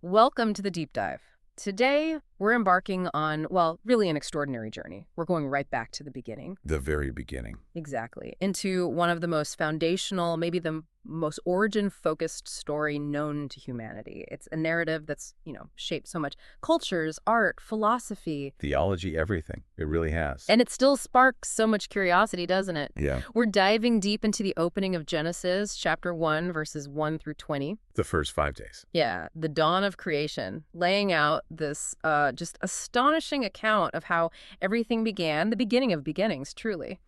Welcome to the deep dive. Today, we're embarking on, well, really an extraordinary journey. We're going right back to the beginning. The very beginning. Exactly. Into one of the most foundational, maybe the most origin-focused story known to humanity. It's a narrative that's, shaped so much cultures, art, philosophy. Theology, everything. It really has. And it still sparks so much curiosity, doesn't it? Yeah. We're diving deep into the opening of Genesis, chapter 1, verses 1 through 20. The first 5 days. Yeah, the dawn of creation, laying out this just astonishing account of how everything began, the beginning of beginnings, truly.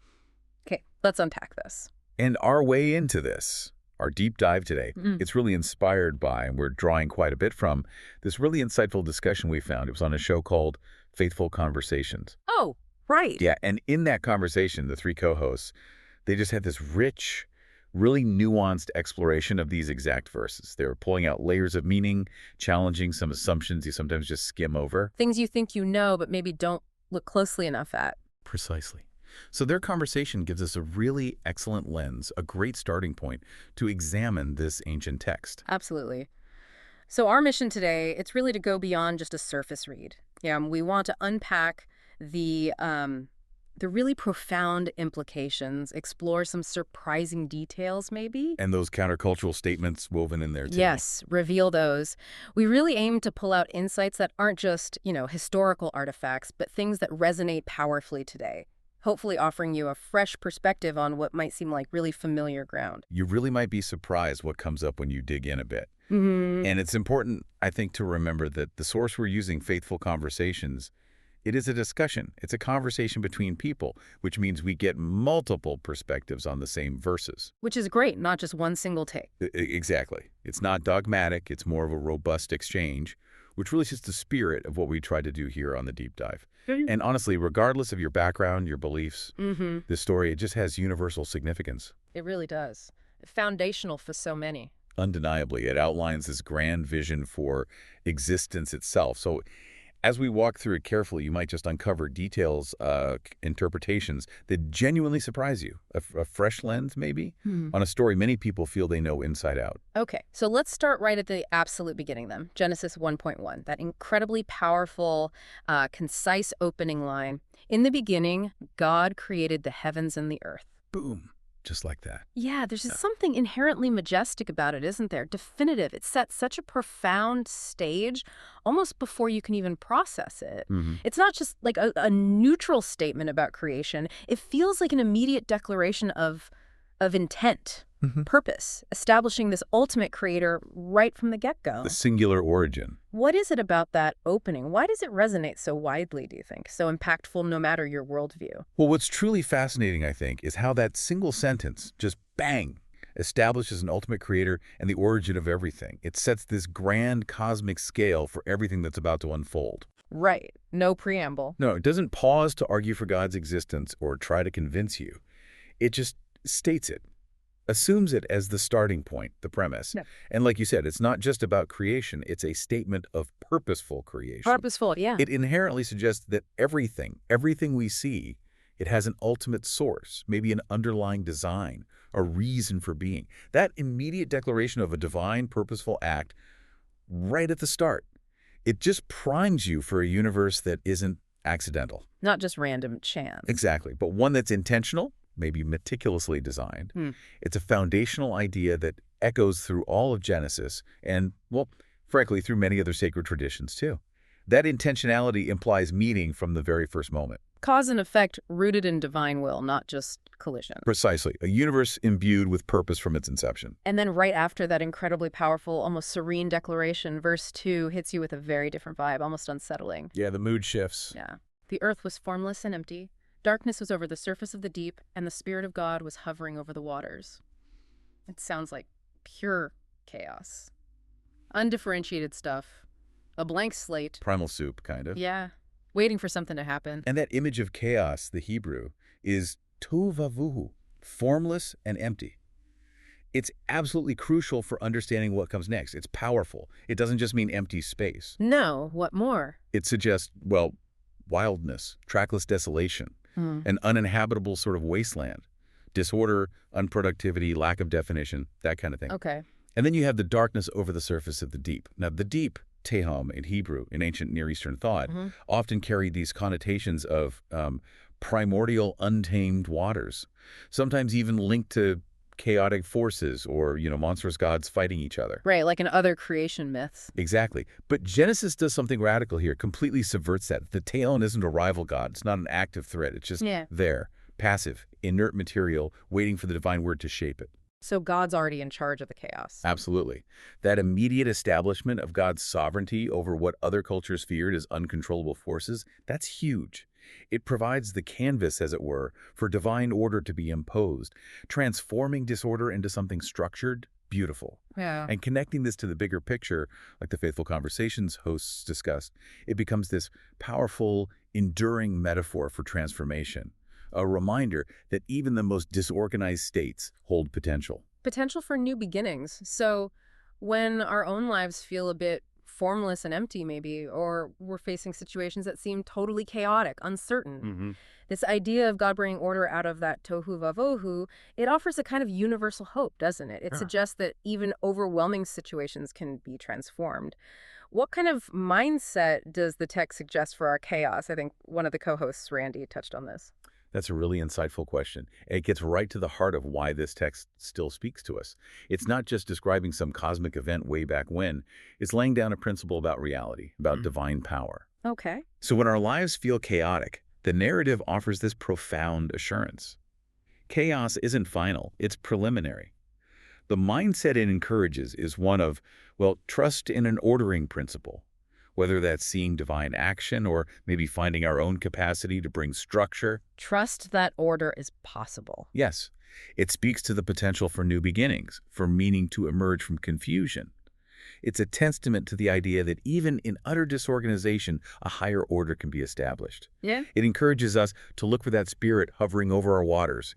Okay, let's unpack this. And our way into this, our deep dive today, it's really inspired by, and we're drawing quite a bit from, this really insightful discussion we found. It was on a show called Faithful Conversations. Oh, right. Yeah, and in that conversation, the 3 co-hosts, they just had this rich, really nuanced exploration of these exact verses. They were pulling out layers of meaning, challenging some assumptions you sometimes just skim over. Things you think you know, but maybe don't look closely enough at. Precisely. So their conversation gives us a really excellent lens, a great starting point to examine this ancient text. Absolutely. So our mission today, it's really to go beyond just a surface read. Yeah, we want to unpack the really profound implications, explore some surprising details maybe. And those countercultural statements woven in there too. Yes, reveal those. We really aim to pull out insights that aren't just, historical artifacts, but things that resonate powerfully today, hopefully offering you a fresh perspective on what might seem like really familiar ground. You really might be surprised what comes up when you dig in a bit. Mm-hmm. And it's important, I think, to remember that the source we're using, Faithful Conversations, it is a discussion. It's a conversation between people, which means we get multiple perspectives on the same verses. Which is great, not just one single take. Exactly. It's not dogmatic. It's more of a robust exchange, which really is just the spirit of what we try to do here on the deep dive. And honestly, regardless of your background, your beliefs, this story, it just has universal significance. It really does. Foundational for so many. Undeniably, it outlines this grand vision for existence itself. So as we walk through it carefully, you might just uncover details, interpretations that genuinely surprise you. A fresh lens, maybe, on a story many people feel they know inside out. Okay, so let's start right at the absolute beginning then. Genesis 1.1, that incredibly powerful, concise opening line. In the beginning, God created the heavens and the earth. Boom. Just like that. Yeah, there's just something inherently majestic about it, isn't there? Definitive. It sets such a profound stage almost before you can even process it. It's not just like a neutral statement about creation. It feels like an immediate declaration of intent, purpose, establishing this ultimate creator right from the get-go. The singular origin. What is it about that opening? Why does it resonate so widely, do you think? So impactful no matter your worldview? Well, what's truly fascinating, I think, is how that single sentence, just bang, establishes an ultimate creator and the origin of everything. It sets this grand cosmic scale for everything that's about to unfold. Right. No preamble. No, it doesn't pause to argue for God's existence or try to convince you. It just states it, assumes it as the starting point, the premise. Yeah. And like you said, it's not just about creation. It's a statement of purposeful creation. Purposeful, yeah. It inherently suggests that everything we see, it has an ultimate source, maybe an underlying design, a reason for being. That immediate declaration of a divine, purposeful act right at the start, it just primes you for a universe that isn't accidental. Not just random chance. Exactly, but one that's intentional, maybe meticulously designed. It's a foundational idea that echoes through all of Genesis and, well, frankly, through many other sacred traditions too. That intentionality implies meaning from the very first moment. Cause and effect rooted in divine will, not just collision. Precisely. A universe imbued with purpose from its inception. And then right after that incredibly powerful, almost serene declaration, verse 2 hits you with a very different vibe, almost unsettling. Yeah, the mood shifts. Yeah. The earth was formless and empty. Darkness was over the surface of the deep, and the Spirit of God was hovering over the waters. It sounds like pure chaos. Undifferentiated stuff. A blank slate. Primal soup, kind of. Yeah. Waiting for something to happen. And that image of chaos, the Hebrew, is tovavuhu, formless and empty. It's absolutely crucial for understanding what comes next. It's powerful. It doesn't just mean empty space. No, what more? It suggests, well, wildness, trackless desolation, an uninhabitable sort of wasteland, disorder, unproductivity, lack of definition, that kind of thing. Okay. And then you have the darkness over the surface of the deep. Now, the deep, Tehom in Hebrew, in ancient Near Eastern thought, Hmm. often carried these connotations of primordial, untamed waters, sometimes even linked to chaotic forces or, monstrous gods fighting each other. Right, like in other creation myths. Exactly. But Genesis does something radical here, completely subverts that. The Teon isn't a rival god. It's not an active threat. It's just Yeah. there, passive, inert material, waiting for the divine word to shape it. So God's already in charge of the chaos. Absolutely. That immediate establishment of God's sovereignty over what other cultures feared as uncontrollable forces, that's huge. It provides the canvas, as it were, for divine order to be imposed, transforming disorder into something structured, beautiful. Yeah. And connecting this to the bigger picture, like the Faithful Conversations hosts discussed, it becomes this powerful, enduring metaphor for transformation. A reminder that even the most disorganized states hold potential. Potential for new beginnings. So when our own lives feel a bit formless and empty maybe, or we're facing situations that seem totally chaotic, uncertain, this idea of God bringing order out of that tohu vavohu, it offers a kind of universal hope, doesn't it? It suggests that even overwhelming situations can be transformed. What kind of mindset does the text suggest for our chaos? I think one of the co-hosts, Randy, touched on this. That's a really insightful question. It gets right to the heart of why this text still speaks to us. It's not just describing some cosmic event way back when. It's laying down a principle about reality, about divine power. Okay. So when our lives feel chaotic, the narrative offers this profound assurance. Chaos isn't final, it's preliminary. The mindset it encourages is one of, trust in an ordering principle, whether that's seeing divine action or maybe finding our own capacity to bring structure. Trust that order is possible. Yes, it speaks to the potential for new beginnings, for meaning to emerge from confusion. It's a testament to the idea that even in utter disorganization, a higher order can be established. Yeah. It encourages us to look for that spirit hovering over our waters,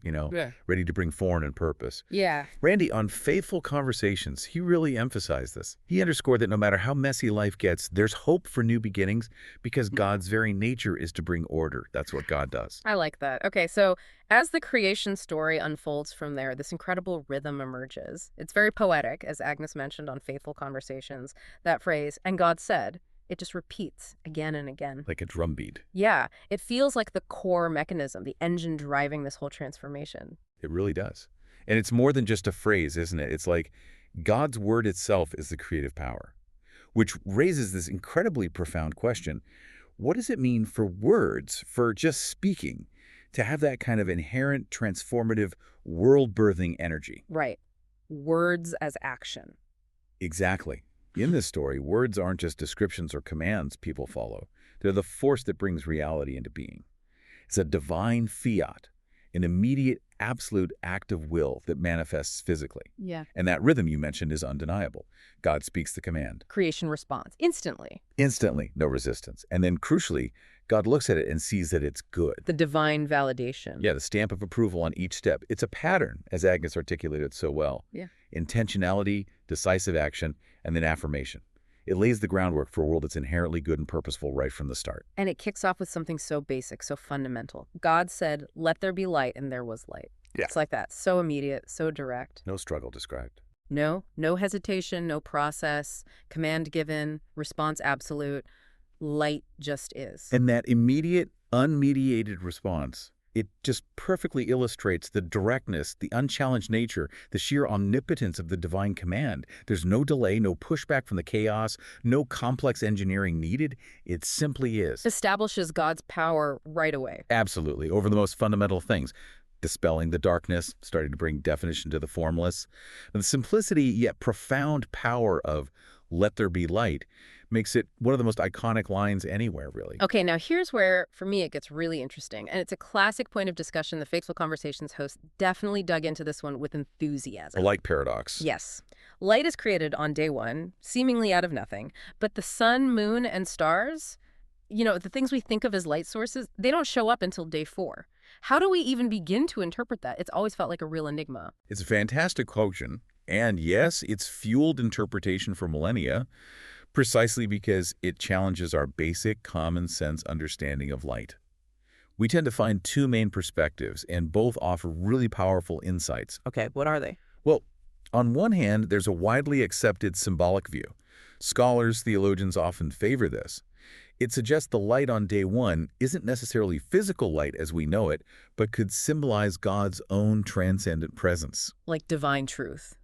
ready to bring form and purpose. Yeah. Randy, on Faithful Conversations, he really emphasized this. He underscored that no matter how messy life gets, there's hope for new beginnings because God's very nature is to bring order. That's what God does. I like that. Okay, so as the creation story unfolds from there, this incredible rhythm emerges. It's very poetic, as Agnes mentioned on Faithful Conversations. That phrase, "and God said," it just repeats again and again. Like a drumbeat. Yeah, it feels like the core mechanism, the engine driving this whole transformation. It really does. And it's more than just a phrase, isn't it? It's like God's word itself is the creative power, which raises this incredibly profound question. What does it mean for words, for just speaking, to have that kind of inherent, transformative, world-birthing energy? Right. Words as action. Exactly. In this story, words aren't just descriptions or commands people follow. They're the force that brings reality into being. It's a divine fiat, an immediate, absolute act of will that manifests physically. Yeah. And that rhythm you mentioned is undeniable. God speaks the command. Creation responds instantly. Instantly, no resistance. And then, crucially, God looks at it and sees that it's good. The divine validation. Yeah, the stamp of approval on each step. It's a pattern, as Agnes articulated so well. Yeah. Intentionality, decisive action, and then affirmation. It lays the groundwork for a world that's inherently good and purposeful right from the start. And it kicks off with something so basic, so fundamental. God said, "Let there be light," and there was light. Yeah. It's like that. So immediate, so direct. No struggle described. No hesitation, no process, command given, response absolute. Light just is. And that immediate, unmediated response, it just perfectly illustrates the directness, the unchallenged nature, the sheer omnipotence of the divine command. There's no delay, no pushback from the chaos, no complex engineering needed. It simply is. Establishes God's power right away. Absolutely, over the most fundamental things. Dispelling the darkness, starting to bring definition to the formless. And the simplicity yet profound power of "let there be light" makes it one of the most iconic lines anywhere, really. Okay, now here's where, for me, it gets really interesting. And it's a classic point of discussion. The Faithful Conversations host definitely dug into this one with enthusiasm. A light paradox. Yes. Light is created on day one, seemingly out of nothing. But the sun, moon, and stars, the things we think of as light sources, they don't show up until day 4. How do we even begin to interpret that? It's always felt like a real enigma. It's a fantastic quotient. And yes, it's fueled interpretation for millennia, precisely because it challenges our basic common sense understanding of light. We tend to find two main perspectives, and both offer really powerful insights. Okay, what are they? Well, on one hand, there's a widely accepted symbolic view. Scholars, theologians often favor this. It suggests the light on day one isn't necessarily physical light as we know it, but could symbolize God's own transcendent presence. Like divine truth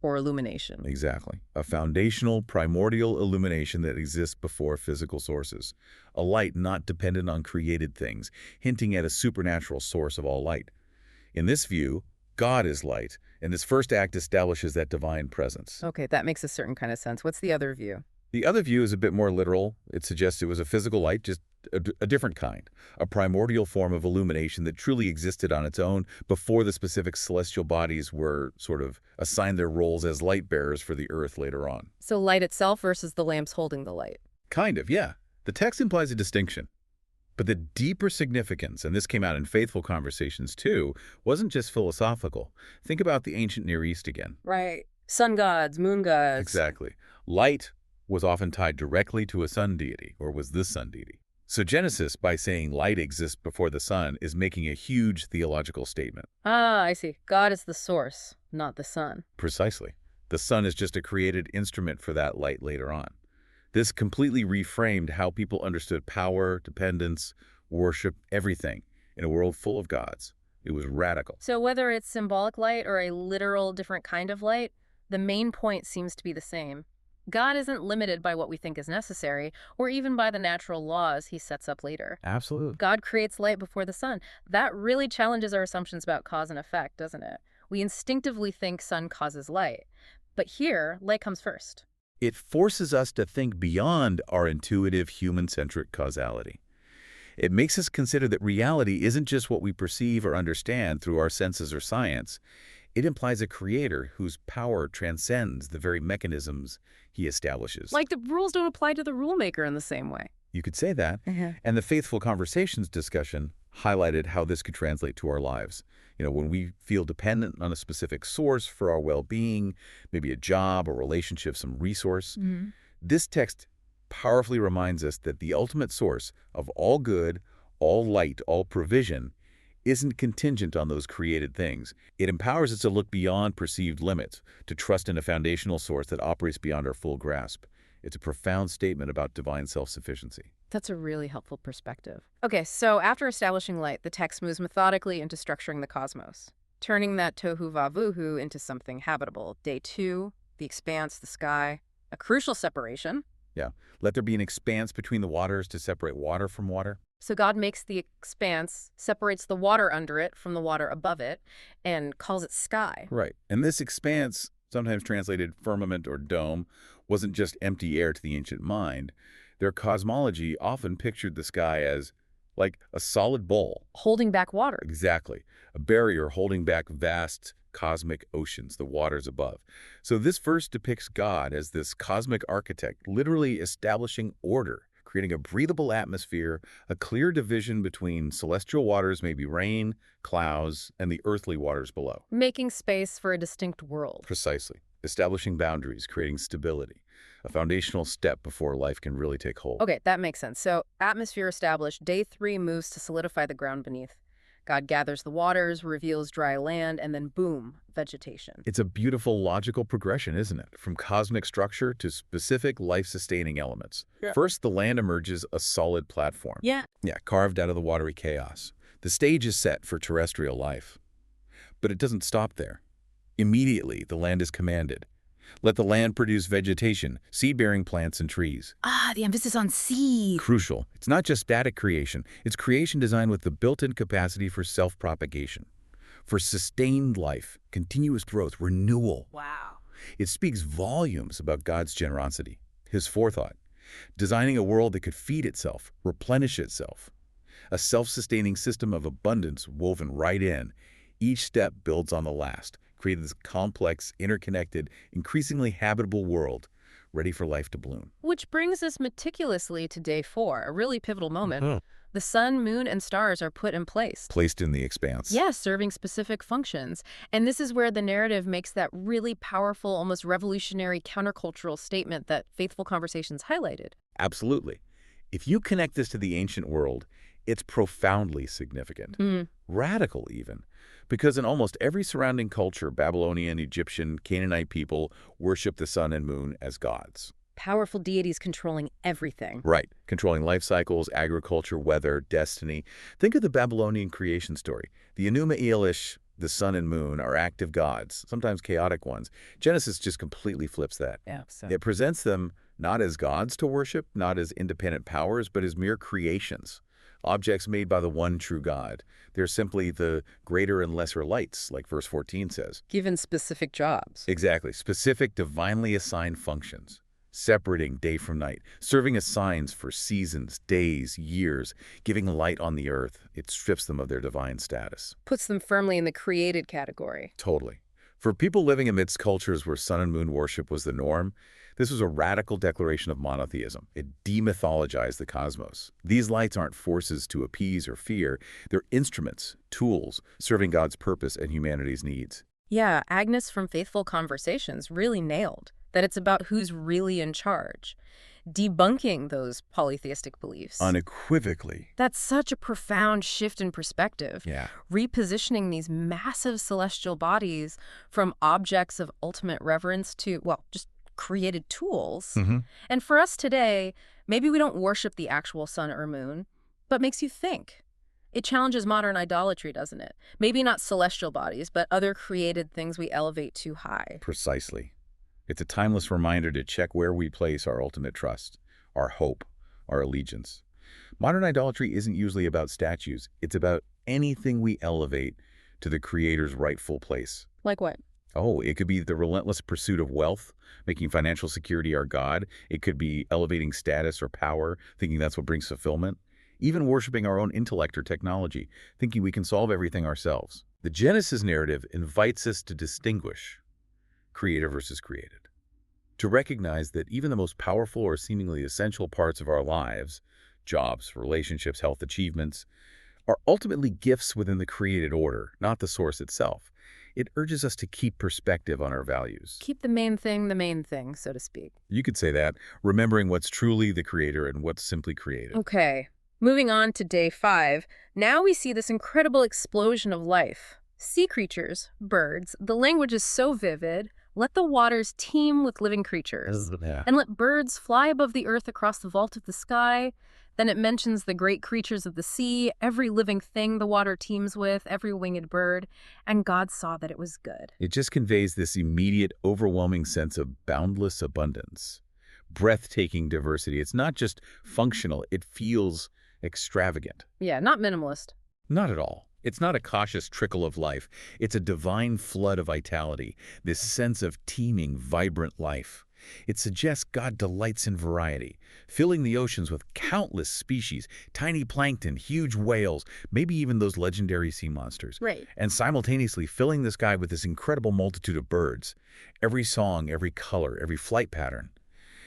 or illumination. Exactly. A foundational, primordial illumination that exists before physical sources. A light not dependent on created things, hinting at a supernatural source of all light. In this view, God is light, and this first act establishes that divine presence. Okay, that makes a certain kind of sense. What's the other view? The other view is a bit more literal. It suggests it was a physical light, just a different kind, a primordial form of illumination that truly existed on its own before the specific celestial bodies were sort of assigned their roles as light bearers for the earth later on. So light itself versus the lamps holding the light. Kind of, yeah. The text implies a distinction. But the deeper significance, and this came out in Faithful Conversations too, wasn't just philosophical. Think about the ancient Near East again. Right. Sun gods, moon gods. Exactly. Light was often tied directly to a sun deity, or was the sun deity. So Genesis, by saying light exists before the sun, is making a huge theological statement. Ah, I see. God is the source, not the sun. Precisely. The sun is just a created instrument for that light later on. This completely reframed how people understood power, dependence, worship, everything in a world full of gods. It was radical. So whether it's symbolic light or a literal different kind of light, the main point seems to be the same. God isn't limited by what we think is necessary, or even by the natural laws he sets up later. Absolutely. God creates light before the sun. That really challenges our assumptions about cause and effect, doesn't it? We instinctively think sun causes light. But here, light comes first. It forces us to think beyond our intuitive human-centric causality. It makes us consider that reality isn't just what we perceive or understand through our senses or science. It implies a creator whose power transcends the very mechanisms he establishes. Like the rules don't apply to the rule maker in the same way. You could say that. And the Faithful Conversations discussion highlighted how this could translate to our lives. When we feel dependent on a specific source for our well-being, maybe a job, a relationship, some resource, this text powerfully reminds us that the ultimate source of all good, all light, all provision isn't contingent on those created things. It empowers us to look beyond perceived limits, to trust in a foundational source that operates beyond our full grasp. It's a profound statement about divine self-sufficiency. That's a really helpful perspective. Okay, so after establishing light, the text moves methodically into structuring the cosmos, turning that tohu vavuhu into something habitable. Day 2, the expanse, the sky, a crucial separation. Yeah, let there be an expanse between the waters to separate water from water. So God makes the expanse, separates the water under it from the water above it, and calls it sky. Right, and this expanse, sometimes translated firmament or dome, wasn't just empty air to the ancient mind. Their cosmology often pictured the sky as like a solid bowl. Holding back water. Exactly. A barrier holding back vast cosmic oceans, the waters above. So this verse depicts God as this cosmic architect, literally establishing order, creating a breathable atmosphere, a clear division between celestial waters, maybe rain, clouds, and the earthly waters below. Making space for a distinct world. Precisely. Establishing boundaries, creating stability. A foundational step before life can really take hold. Okay, that makes sense. So, atmosphere established, day 3 moves to solidify the ground beneath. God gathers the waters, reveals dry land, and then boom, vegetation. It's a beautiful logical progression, isn't it? From cosmic structure to specific life-sustaining elements. Yeah. First, the land emerges a solid platform. Yeah, Carved out of the watery chaos. The stage is set for terrestrial life. But it doesn't stop there. Immediately, the land is commanded. Let the land produce vegetation, seed-bearing plants and trees. the emphasis on seed. Crucial. It's not just static creation. It's creation designed with the built-in capacity for self-propagation, for sustained life, continuous growth, renewal. Wow. It speaks volumes about God's generosity, his forethought, designing a world that could feed itself, replenish itself. A self-sustaining system of abundance woven right in. Each step builds on the last, creating this complex, interconnected, increasingly habitable world, ready for life to bloom. Which brings us meticulously to day 4, a really pivotal moment. The sun, moon, and stars are put in place. Placed in the expanse. Yes, serving specific functions. And this is where the narrative makes that really powerful, almost revolutionary countercultural statement that Faithful Conversations highlighted. Absolutely. If you connect this to the ancient world, it's profoundly significant. Radical, even. Because in almost every surrounding culture, Babylonian, Egyptian, Canaanite people worship the sun and moon as gods. powerful deities controlling everything. Right. Controlling life cycles, agriculture, weather, destiny. Think of the Babylonian creation story. The Enuma Elish, the sun and moon, are active gods, sometimes chaotic ones. Genesis just completely flips that. Yeah, It presents them not as gods to worship, not as independent powers, but as mere creations. Objects made by the one true God. They're simply the greater and lesser lights, like verse 14 says. given specific jobs. Exactly. Specific, divinely assigned functions. Separating day from night, serving as signs for seasons, days, years, giving light on the earth. It strips them of their divine status. Puts them firmly in the created category. Totally. For people living amidst cultures where sun and moon worship was the norm, this was a radical declaration of monotheism. It demythologized the cosmos. These lights aren't forces to appease or fear. They're instruments, tools, serving God's purpose and humanity's needs. Yeah, Agnes from Faithful Conversations really nailed that it's about who's really in charge, debunking those polytheistic beliefs. Unequivocally. That's such a profound shift in perspective. Yeah. Repositioning these massive celestial bodies from objects of ultimate reverence to, well, just created tools. And for us today, maybe we don't worship the actual sun or moon, but makes you think. It challenges modern idolatry, doesn't it? Maybe not celestial bodies, but other created things we elevate too high. Precisely. It's a timeless reminder to check where we place our ultimate trust, our hope, our allegiance. Modern idolatry isn't usually about statues. It's about anything we elevate to the Creator's rightful place. Like what? Oh, it could be the relentless pursuit of wealth, making financial security our God. It could be elevating status or power, thinking that's what brings fulfillment. Even worshiping our own intellect or technology, thinking we can solve everything ourselves. The Genesis narrative invites us to distinguish creator versus created. To recognize that even the most powerful or seemingly essential parts of our lives, jobs, relationships, health achievements, are ultimately gifts within the created order, not the source itself. It urges us to keep perspective on our values. Keep the main thing, so to speak. You could say that, remembering what's truly the creator and what's simply created. Okay, moving on to day 5. Now we see this incredible explosion of life. Sea creatures, birds, the language is so vivid. Let the waters teem with living creatures. Yeah. And let birds fly above the earth across the vault of the sky. Then it mentions the great creatures of the sea, every living thing the water teems with, every winged bird. And God saw that it was good. It just conveys this immediate, overwhelming sense of boundless abundance, breathtaking diversity. It's not just functional, it feels extravagant. Yeah, not minimalist. Not at all. It's not a cautious trickle of life. It's a divine flood of vitality, this sense of teeming, vibrant life. It suggests God delights in variety, filling the oceans with countless species, tiny plankton, huge whales, maybe even those legendary sea monsters. Right. And simultaneously filling the sky with this incredible multitude of birds. Every song, every color, every flight pattern.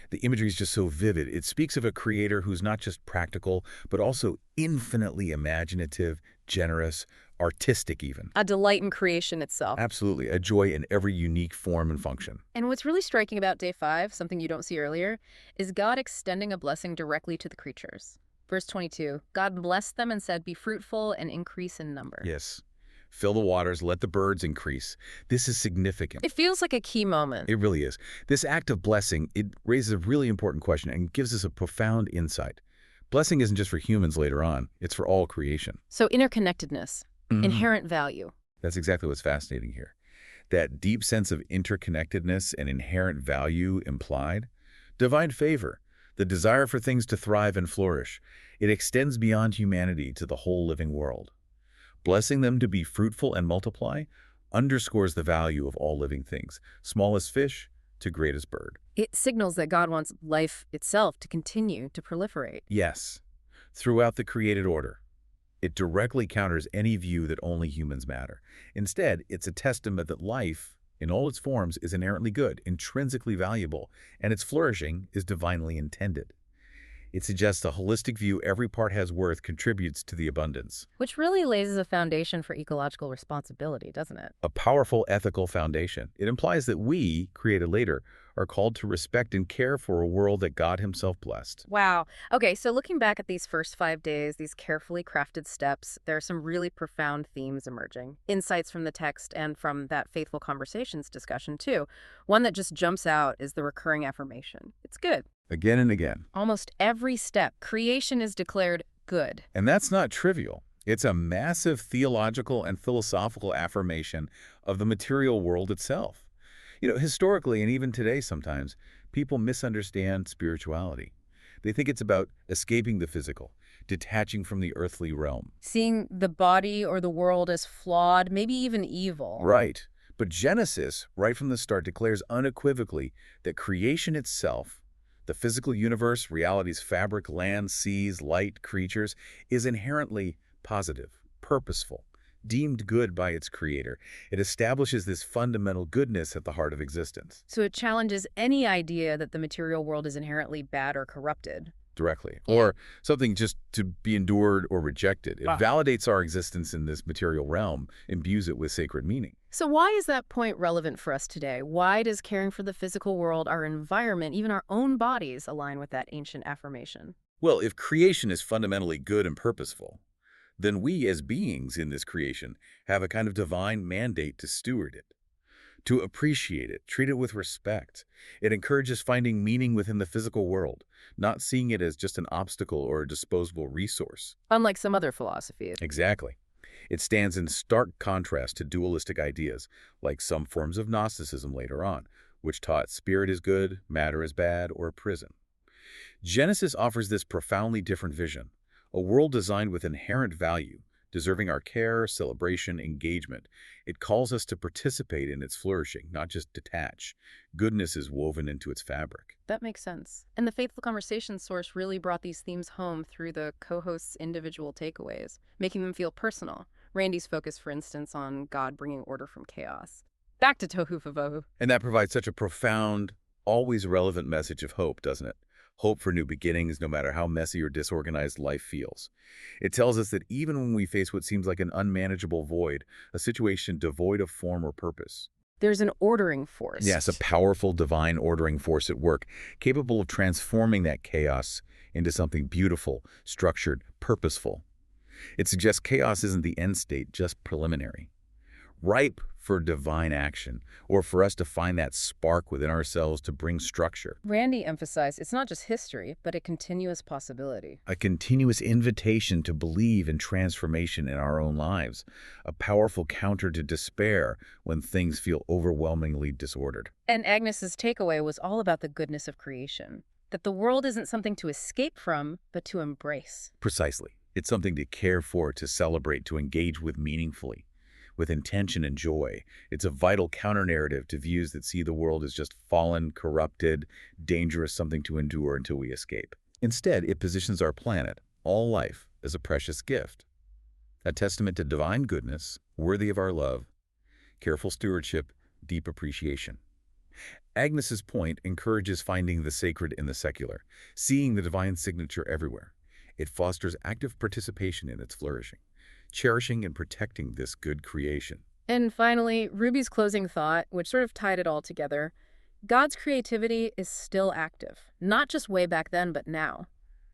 The imagery is just so vivid. It speaks of a creator who's not just practical, but also infinitely imaginative, generous, artistic even. A delight in creation itself. Absolutely. A joy in every unique form and function. And what's really striking about day 5, something you don't see earlier, is God extending a blessing directly to the creatures. Verse 22, God blessed them and said, "Be fruitful and increase in number." Yes. Fill the waters, let the birds increase. This is significant. It feels like a key moment. It really is. This act of blessing, it raises a really important question and gives us a profound insight. Blessing isn't just for humans later on. It's for all creation. So interconnectedness, inherent value. That's exactly what's fascinating here. That deep sense of interconnectedness and inherent value implied. Divine favor, the desire for things to thrive and flourish. It extends beyond humanity to the whole living world. Blessing them to be fruitful and multiply underscores the value of all living things, smallest fish to greatest bird. It signals that God wants life itself to continue to proliferate. Yes, throughout the created order. It directly counters any view that only humans matter. Instead, it's a testament that life, in all its forms, is inherently good, intrinsically valuable, and its flourishing is divinely intended. It suggests a holistic view every part has worth contributes to the abundance. Which really lays a foundation for ecological responsibility, doesn't it? A powerful ethical foundation. It implies that we, created later, are called to respect and care for a world that God himself blessed. Wow. Okay, so looking back at these first 5 days, these carefully crafted steps, there are some really profound themes emerging. Insights from the text and from that Faithful Conversations discussion, too. One that just jumps out is the recurring affirmation. It's good. Again and again. Almost every step, creation is declared good. And that's not trivial. It's a massive theological and philosophical affirmation of the material world itself. Historically, and even today sometimes, people misunderstand spirituality. They think it's about escaping the physical, detaching from the earthly realm. Seeing the body or the world as flawed, maybe even evil. Right. But Genesis, right from the start, declares unequivocally that creation itself, the physical universe, reality's fabric, land, seas, light, creatures, is inherently positive, purposeful, deemed good by its creator. It establishes this fundamental goodness at the heart of existence. So it challenges any idea that the material world is inherently bad or corrupted. Directly. Or something just to be endured or rejected. It validates our existence in this material realm, imbues it with sacred meaning. So why is that point relevant for us today? Why does caring for the physical world, our environment, even our own bodies align with that ancient affirmation? Well, if creation is fundamentally good and purposeful, then we as beings in this creation have a kind of divine mandate to steward it, to appreciate it, treat it with respect. It encourages finding meaning within the physical world, not seeing it as just an obstacle or a disposable resource. Unlike some other philosophies. Exactly. It stands in stark contrast to dualistic ideas, like some forms of Gnosticism later on, which taught spirit is good, matter is bad, or a prison. Genesis offers this profoundly different vision, a world designed with inherent value, deserving our care, celebration, engagement. It calls us to participate in its flourishing, not just detach. Goodness is woven into its fabric. That makes sense. And the Faithful Conversations source really brought these themes home through the co-hosts' individual takeaways, making them feel personal. Randy's focus, for instance, on God bringing order from chaos. Back to Tohu Vavohu. And that provides such a profound, always relevant message of hope, doesn't it? Hope for new beginnings, no matter how messy or disorganized life feels. It tells us that even when we face what seems like an unmanageable void, a situation devoid of form or purpose, there's an ordering force. yes, a powerful divine ordering force at work, capable of transforming that chaos into something beautiful, structured, purposeful. It suggests chaos isn't the end state, just preliminary, ripe for divine action, or for us to find that spark within ourselves to bring structure. Randy emphasized it's not just history, but a continuous possibility. A continuous invitation to believe in transformation in our own lives, a powerful counter to despair when things feel overwhelmingly disordered. And Agnes's takeaway was all about the goodness of creation, that the world isn't something to escape from, but to embrace. Precisely. It's something to care for, to celebrate, to engage with meaningfully, with intention and joy. It's a vital counter-narrative to views that see the world as just fallen, corrupted, dangerous, something to endure until we escape. Instead, it positions our planet, all life, as a precious gift, a testament to divine goodness, worthy of our love, careful stewardship, deep appreciation. Agnes's point encourages finding the sacred in the secular, seeing the divine signature everywhere. It fosters active participation in its flourishing, cherishing and protecting this good creation. And finally, Ruby's closing thought, which sort of tied it all together, God's creativity is still active, not just way back then, but now,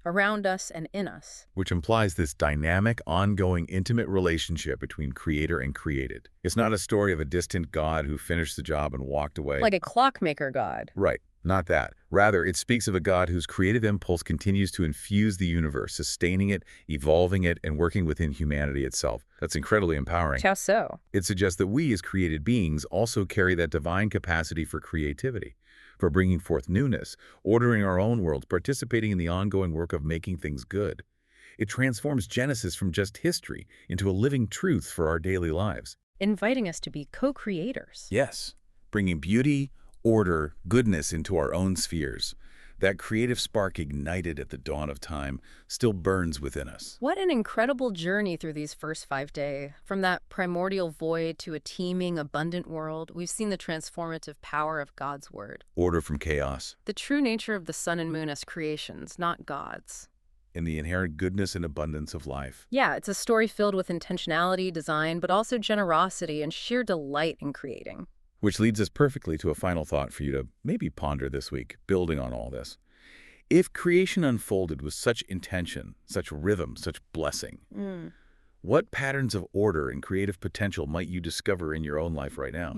around us and in us. Which implies this dynamic, ongoing, intimate relationship between creator and created. It's not a story of a distant God who finished the job and walked away. Like a clockmaker God. Right. Not that. Rather, it speaks of a God whose creative impulse continues to infuse the universe, sustaining it, evolving it, and working within humanity itself. That's incredibly empowering. How so? It suggests that we, as created beings, also carry that divine capacity for creativity, for bringing forth newness, ordering our own worlds, participating in the ongoing work of making things good. It transforms Genesis from just history into a living truth for our daily lives. Inviting us to be co-creators. Yes, bringing beauty, order, goodness into our own spheres. That creative spark ignited at the dawn of time still burns within us. What an incredible journey through these first 5 days. From that primordial void to a teeming, abundant world, we've seen the transformative power of God's Word. Order from chaos. The true nature of the sun and moon as creations, not gods. And the inherent goodness and abundance of life. Yeah, it's a story filled with intentionality, design, but also generosity and sheer delight in creating. Which leads us perfectly to a final thought for you to maybe ponder this week, building on all this. If creation unfolded with such intention, such rhythm, such blessing, what patterns of order and creative potential might you discover in your own life right now?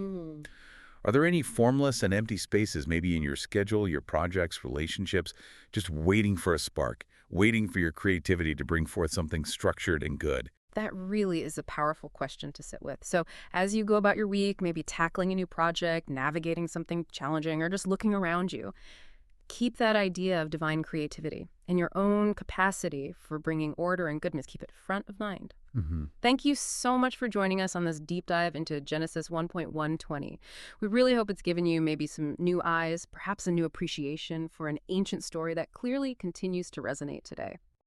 Are there any formless and empty spaces maybe in your schedule, your projects, relationships, just waiting for a spark, waiting for your creativity to bring forth something structured and good? That really is a powerful question to sit with. So as you go about your week, maybe tackling a new project, navigating something challenging, or just looking around you, keep that idea of divine creativity and your own capacity for bringing order and goodness. Keep it front of mind. Thank you so much for joining us on this deep dive into Genesis 1.120. We really hope it's given you maybe some new eyes, perhaps a new appreciation for an ancient story that clearly continues to resonate today.